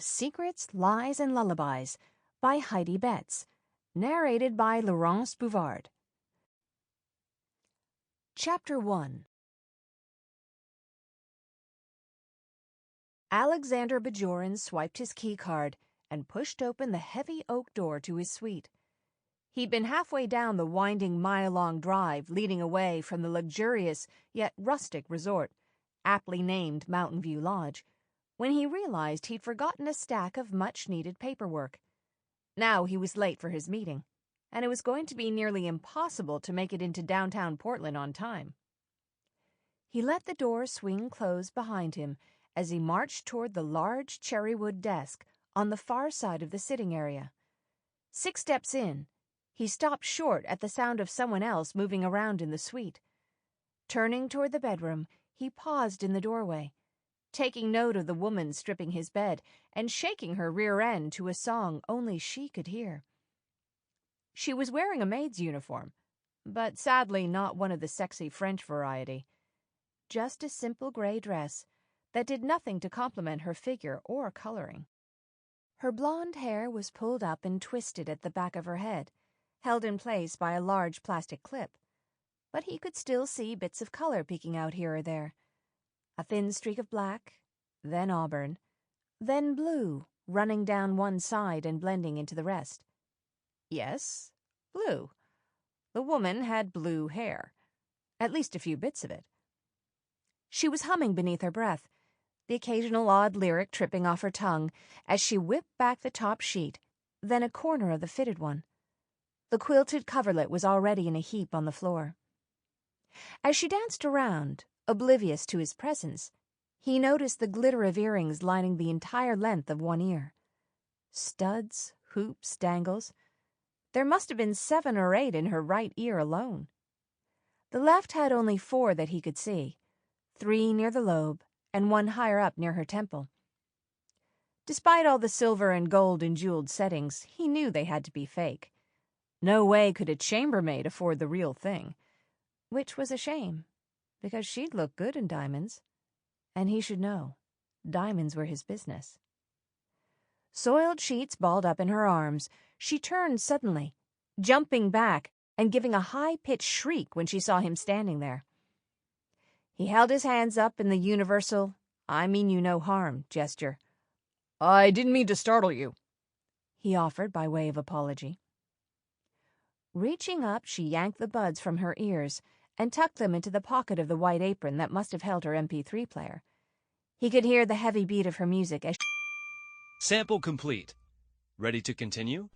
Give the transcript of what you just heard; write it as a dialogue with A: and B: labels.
A: Secrets, Lies, and Lullabies by Heidi Betts. Narrated by Laurence Bouvard. Chapter 1. Alexander Bajoran swiped his keycard and pushed open the heavy oak door to his suite. He'd been halfway down the winding mile-long drive leading away from the luxurious yet rustic resort, aptly named Mountain View Lodge, when he realized he'd forgotten a stack of much-needed paperwork. Now he was late for his meeting, and it was going to be nearly impossible to make it into downtown Portland on time. He let the door swing closed behind him as he marched toward the large cherrywood desk on the far side of the sitting area. 6 steps in, he stopped short at the sound of someone else moving around in the suite. Turning toward the bedroom, he paused in the doorway, taking note of the woman stripping his bed and shaking her rear end to a song only she could hear. She was wearing a maid's uniform, but sadly not one of the sexy French variety. Just a simple gray dress that did nothing to complement her figure or coloring. Her blonde hair was pulled up and twisted at the back of her head, held in place by a large plastic clip, but he could still see bits of color peeking out here or there. A thin streak of black, then auburn, then blue, running down one side and blending into the rest. Yes, blue. The woman had blue hair, at least a few bits of it. She was humming beneath her breath, the occasional odd lyric tripping off her tongue as she whipped back the top sheet, then a corner of the fitted one. The quilted coverlet was already in a heap on the floor. As she danced around, oblivious to his presence, he noticed the glitter of earrings lining the entire length of one ear. Studs, hoops, dangles. There must have been 7 or 8 in her right ear alone. The left had only 4 that he could see, 3 near the lobe and 1 higher up near her temple. Despite all the silver and gold and jeweled settings, he knew they had to be fake. No way could a chambermaid afford the real thing, which was a shame, because she'd look good in diamonds. And he should know, diamonds were his business. Soiled sheets balled up in her arms, she turned suddenly, jumping back and giving a high-pitched shriek when she saw him standing there. He held his hands up in the universal, "I mean you no harm" gesture. "I didn't mean to startle you," he offered by way of apology. Reaching up, she yanked the buds from her ears and tucked them into the pocket of the white apron that must have held her MP3 player. He could hear the heavy beat of her music as
B: Sample complete. Ready to continue?